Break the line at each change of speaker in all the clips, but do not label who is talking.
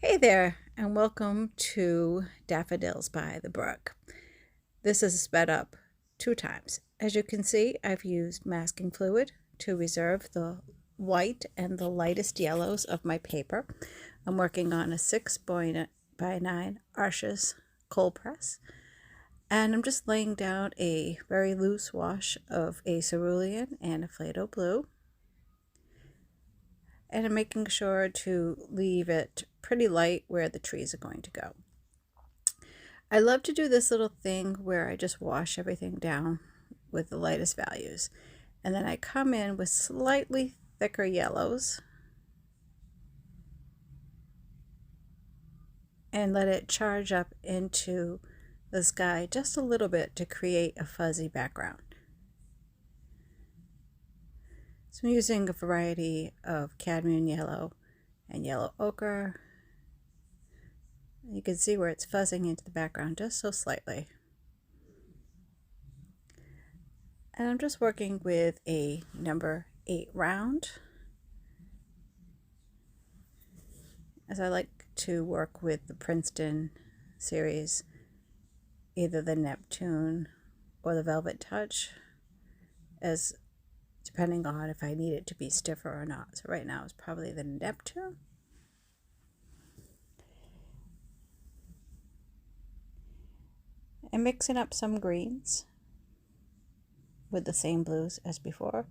Hey there, and welcome to Daffodils by the Brook. This is sped up 2 times. As you can see, I've used masking fluid to reserve the white and the lightest yellows of my paper. I'm working on a 6x9 Arches cold press, and I'm just laying down a very loose wash of a cerulean and a Play-Doh blue, and I'm making sure to leave it pretty light where the trees are going to go. I love to do this little thing where I just wash everything down with the lightest values, and then I come in with slightly thicker yellows and let it charge up into the sky just a little bit to create a fuzzy background. So I'm using a variety of cadmium yellow and yellow ochre. You can see where it's fuzzing into the background just so slightly. And I'm just working with a number 8 round, as I like to work with the Princeton series, either the Neptune or the Velvet Touch, as depending on if I need it to be stiffer or not. So right now it's probably the Neptune. And mixing up some greens with the same blues as before.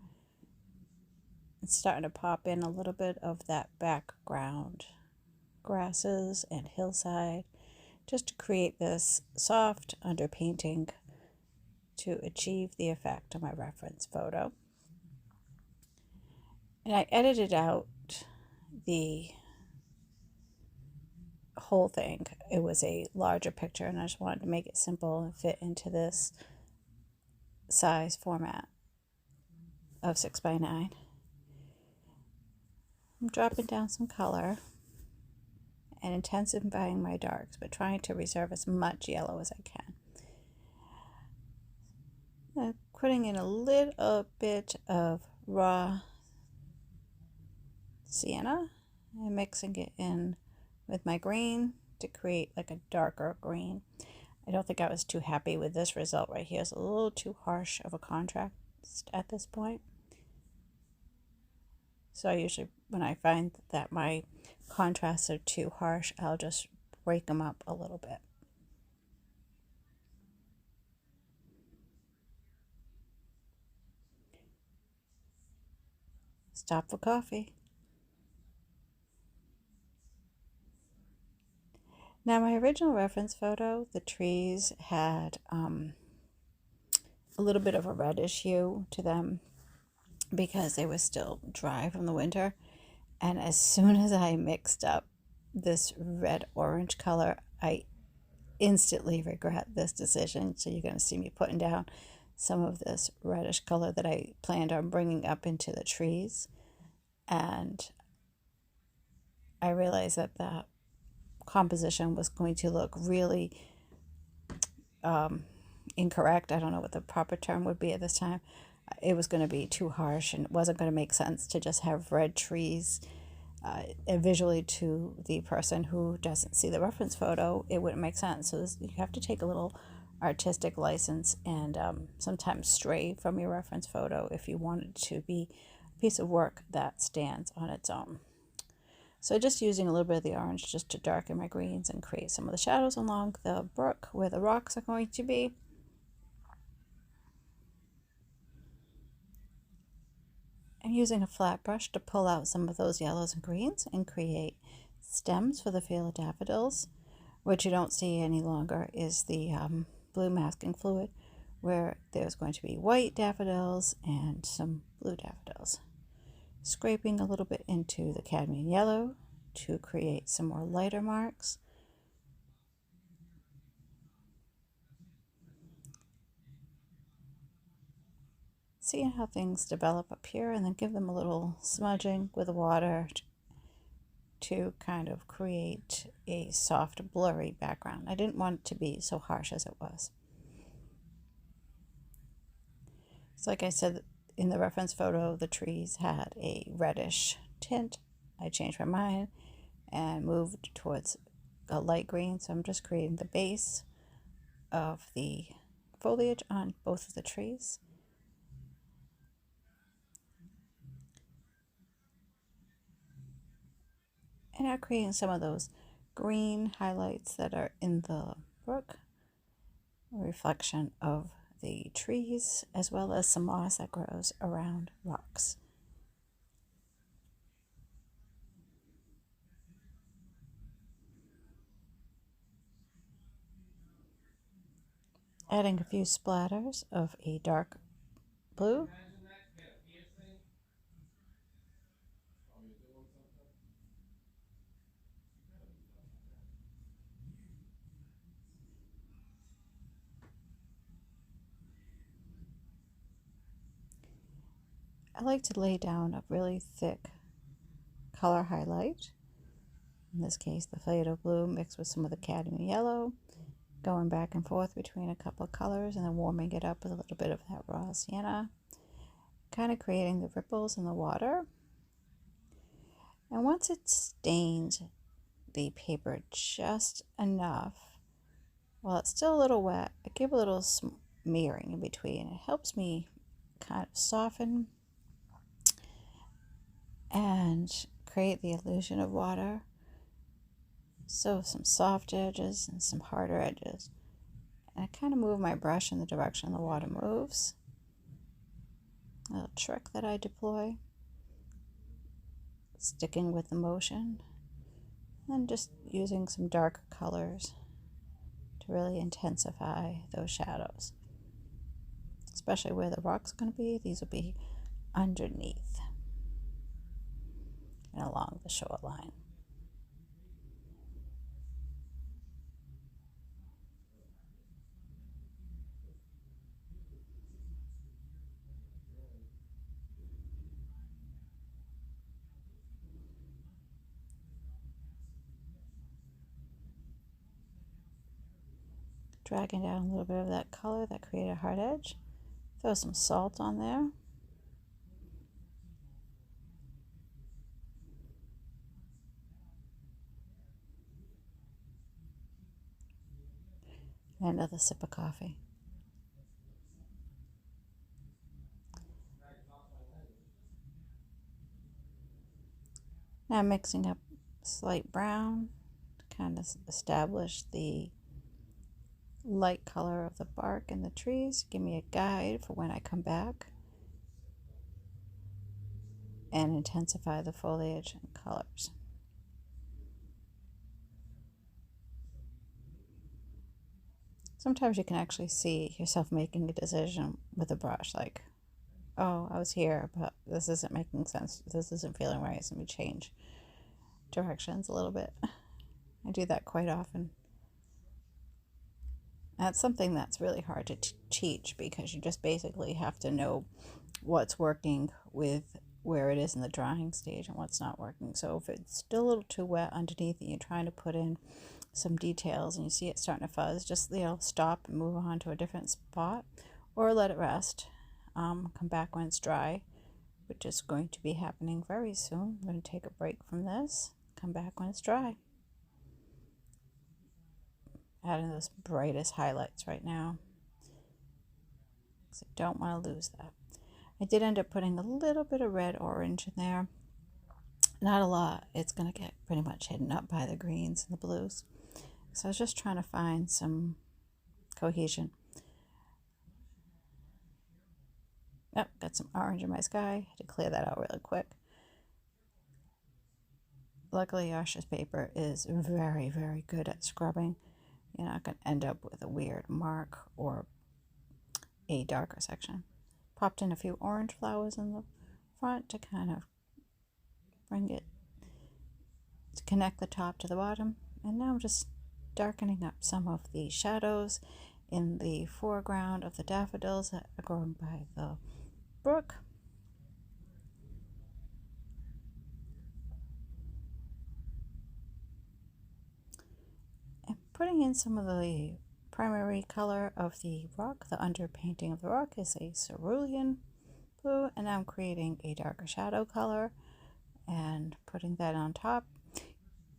It's starting to pop in a little bit of that background, grasses and hillside, just to create this soft underpainting to achieve the effect of my reference photo. And I edited out the whole thing. It was a larger picture, and I just wanted to make it simple and fit into this size format of 6x9. I'm dropping down some color and intensifying my darks, but trying to reserve as much yellow as I can. I'm putting in a little bit of raw sienna and mixing it in with my green to create like a darker green. I don't think I was too happy with this result right here. It's a little too harsh of a contrast at this point. So I usually, when I find that my contrasts are too harsh, I'll just break them up a little bit. Stop for coffee. Now, my original reference photo, the trees had a little bit of a reddish hue to them because they were still dry from the winter. And as soon as I mixed up this red-orange color, I instantly regret this decision. So you're going to see me putting down some of this reddish color that I planned on bringing up into the trees. And I realized that that composition was going to look really incorrect. I don't know what the proper term would be at this time. It was going to be too harsh, and it wasn't going to make sense to just have red trees. Visually, to the person who doesn't see the reference photo, it wouldn't make sense. So you have to take a little artistic license and sometimes stray from your reference photo if you want it to be a piece of work that stands on its own. So just using a little bit of the orange just to darken my greens and create some of the shadows along the brook where the rocks are going to be. I'm using a flat brush to pull out some of those yellows and greens and create stems for the field daffodils. What you don't see any longer is the blue masking fluid, where there's going to be white daffodils and some blue daffodils. Scraping a little bit into the cadmium yellow to create some more lighter marks. Seeing how things develop up here, and then give them a little smudging with the water to kind of create a soft, blurry background. I didn't want it to be so harsh as it was. So like I said, in the reference photo, the trees had a reddish tint. I changed my mind and moved towards a light green. So I'm just creating the base of the foliage on both of the trees. And now creating some of those green highlights that are in the brook, a reflection of the trees, as well as some moss that grows around rocks. Adding a few splatters of a dark blue. I like to lay down a really thick color highlight. In this case, the phthalo blue mixed with some of the cadmium yellow, going back and forth between a couple of colors and then warming it up with a little bit of that raw sienna, kind of creating the ripples in the water. And once it stains the paper just enough, while it's still a little wet, I give a little smearing in between. It helps me kind of soften and create the illusion of water. So some soft edges and some harder edges. And I kind of move my brush in the direction the water moves. A little trick that I deploy. Sticking with the motion. And just using some darker colors to really intensify those shadows. Especially where the rock's going to be. These will be underneath and along the shoreline. Dragging down a little bit of that color that created a hard edge. Throw some salt on there. And another sip of coffee. Now mixing up slight brown to kind of establish the light color of the bark and the trees. Give me a guide for when I come back and intensify the foliage and colors. Sometimes you can actually see yourself making a decision with a brush, like, oh, I was here, but this isn't making sense. This isn't feeling right. So let me change directions a little bit. I do that quite often. That's something that's really hard to teach because you just basically have to know what's working with where it is in the drying stage and what's not working. So if it's still a little too wet underneath and you're trying to put in some details and you see it starting to fuzz, just stop and move on to a different spot or let it rest. Come back when it's dry, which is going to be happening very soon. I'm going to take a break from this, come back when it's dry. Adding those brightest highlights right now, because I don't want to lose that. I did end up putting a little bit of red orange in there. Not a lot. It's going to get pretty much hidden up by the greens and the blues. So I was just trying to find some cohesion. Oh, got some orange in my sky. Had to clear that out really quick. Luckily, Yasha's paper is very, very good at scrubbing. You're not going to end up with a weird mark or a darker section. Popped in a few orange flowers in the front to kind of bring it, to connect the top to the bottom. And now I'm just darkening up some of the shadows in the foreground of the daffodils that are grown by the brook. And putting in some of the primary color of the rock. The underpainting of the rock is a cerulean blue, and I'm creating a darker shadow color and putting that on top.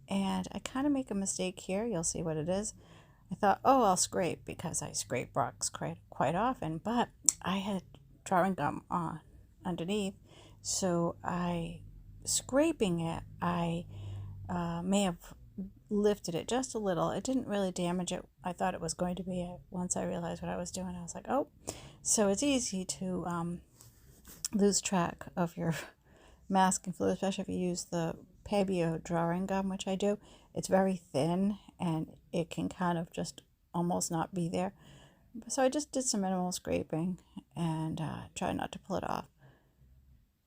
And I kind of make a mistake here. You'll see what it is. I thought, oh, I'll scrape because I scrape rocks quite often, but I had drawing gum on underneath, so scraping it, I may have lifted it just a little. It didn't really damage it. I thought it was going to be. Once I realized what I was doing, I was like, oh. So it's easy to lose track of your masking fluid, especially if you use the Pebeo drawing gum, which I do. It's very thin and it can kind of just almost not be there. So I just did some minimal scraping and tried not to pull it off.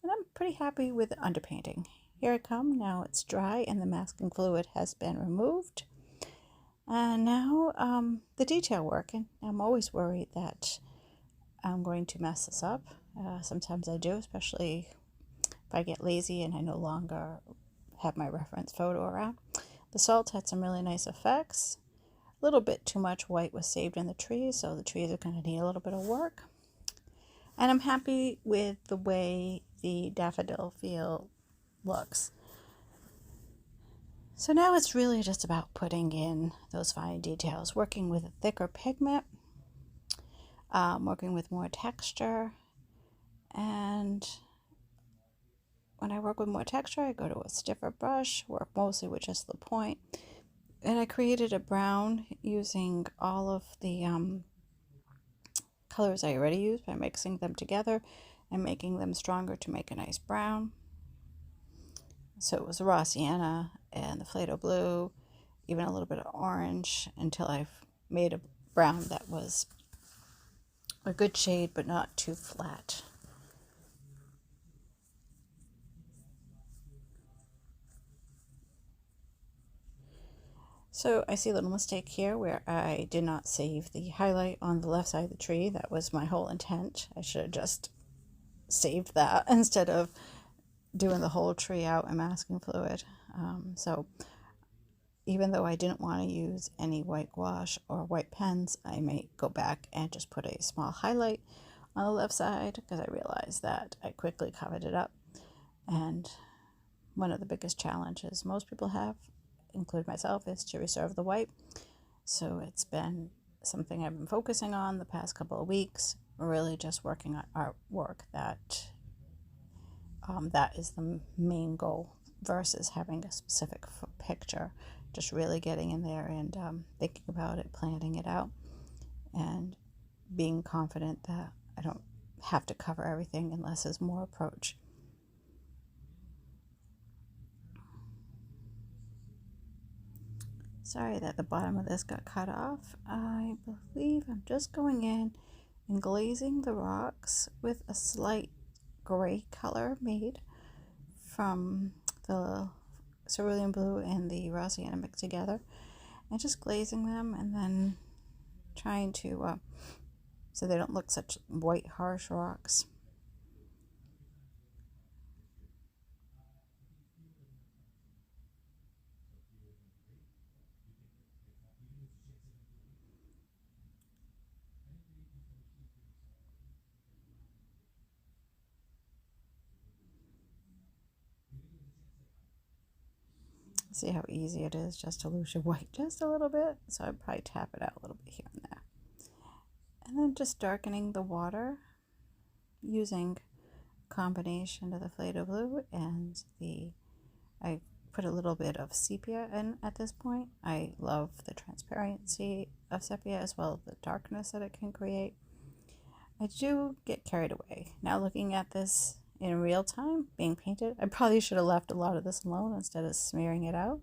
And I'm pretty happy with the underpainting. Here I come. Now it's dry and the masking fluid has been removed. And now the detail work. And I'm always worried that I'm going to mess this up. Sometimes I do, especially if I get lazy and I no longer have my reference photo around. The salt had some really nice effects. A little bit too much white was saved in the trees, so the trees are going to need a little bit of work. And I'm happy with the way the daffodil field looks. So now it's really just about putting in those fine details, working with a thicker pigment, working with more texture, and when I work with more texture, I go to a stiffer brush, work mostly with just the point. And I created a brown using all of the colors I already used by mixing them together and making them stronger to make a nice brown. So it was the raw sienna and the Play-Doh blue, even a little bit of orange, until I've made a brown that was a good shade but not too flat. So I see a little mistake here where I did not save the highlight on the left side of the tree. That was my whole intent. I should have just saved that instead of doing the whole tree out in masking fluid. So even though I didn't want to use any white gouache or white pens, I may go back and just put a small highlight on the left side because I realized that I quickly covered it up. And one of the biggest challenges most people have, include myself, is to reserve the white. So it's been something I've been focusing on the past couple of weeks, really just working on artwork that is the main goal versus having a specific picture. Just really getting in there and thinking about it, planning it out, and being confident that I don't have to cover everything unless there's more approach. Sorry that the bottom of this got cut off. I believe I'm just going in and glazing the rocks with a slight gray color made from the cerulean blue and the raw sienna mixed together, and just glazing them and then trying to so they don't look such white harsh rocks. See how easy it is just to lose your white just a little bit. So I'd probably tap it out a little bit here and there. And then just darkening the water using a combination of the Play-Doh blue and I put a little bit of sepia in at this point. I love the transparency of sepia as well as the darkness that it can create. I do get carried away. Now looking at this in real time being painted, I probably should have left a lot of this alone instead of smearing it out.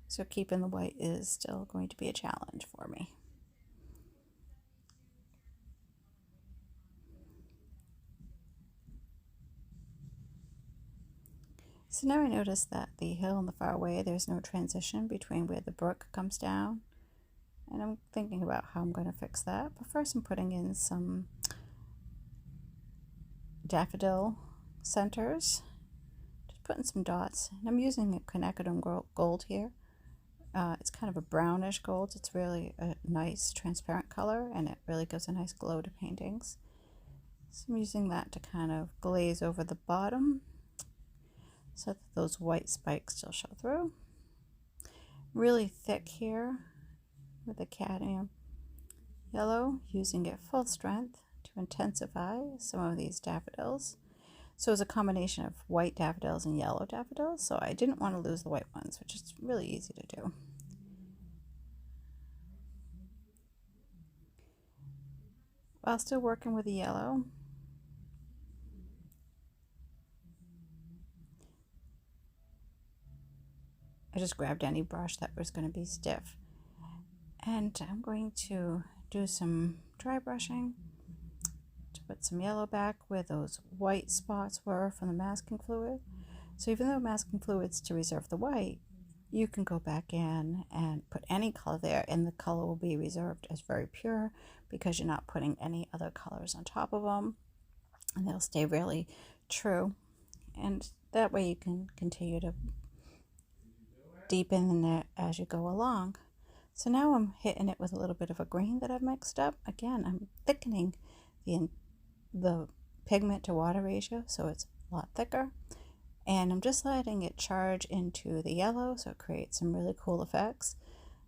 So keeping the white is still going to be a challenge for me. So now I notice that the hill in the far away, there's no transition between where the brook comes down. And I'm thinking about how I'm going to fix that. But first I'm putting in some daffodil centers. Just putting some dots. And I'm using a quinacridone gold here. It's kind of a brownish gold. It's really a nice transparent color and it really gives a nice glow to paintings. So I'm using that to kind of glaze over the bottom so that those white spikes still show through. Really thick here with the cadmium yellow, using it full strength to intensify some of these daffodils. So it's a combination of white daffodils and yellow daffodils, so I didn't want to lose the white ones, which is really easy to do. While still working with the yellow, I just grabbed any brush that was going to be stiff. And I'm going to do some dry brushing to put some yellow back where those white spots were from the masking fluid. So even though masking fluid's to reserve the white, you can go back in and put any color there and the color will be reserved as very pure because you're not putting any other colors on top of them, and they'll stay really true. And that way you can continue to deepen in it as you go along. So now I'm hitting it with a little bit of a green that I've mixed up. Again, I'm thickening the pigment to water ratio so it's a lot thicker. And I'm just letting it charge into the yellow so it creates some really cool effects.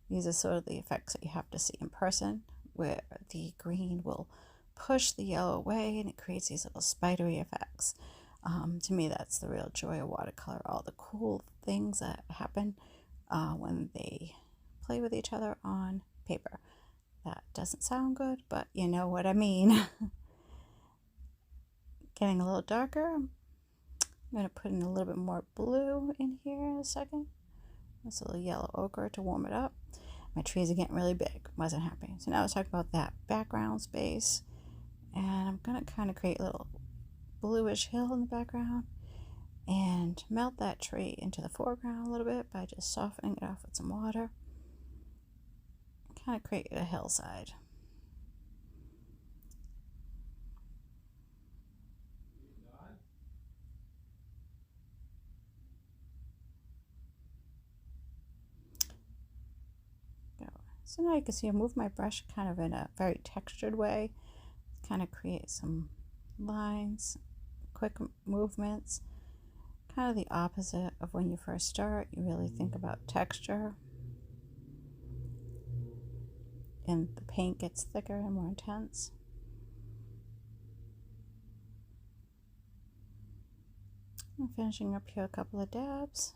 These are sort of the effects that you have to see in person, where the green will push the yellow away and it creates these little spidery effects. To me, that's the real joy of watercolor, all the cool things that happen when they play with each other on paper. That doesn't sound good, but you know what I mean. Getting a little darker. I'm going to put in a little bit more blue in here in a second. This little yellow ochre to warm it up. My trees are getting really big. Wasn't happy. So now let's talk about that background space. And I'm going to kind of create a little bluish hill in the background and melt that tree into the foreground a little bit by just softening it off with some water. Kind of create a hillside. So now you can see I move my brush kind of in a very textured way, kind of create some lines, quick movements, kind of the opposite of when you first start. You really think about texture, and the paint gets thicker and more intense. I'm finishing up here a couple of dabs.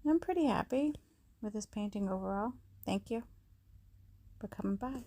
And I'm pretty happy with this painting overall. Thank you for coming by.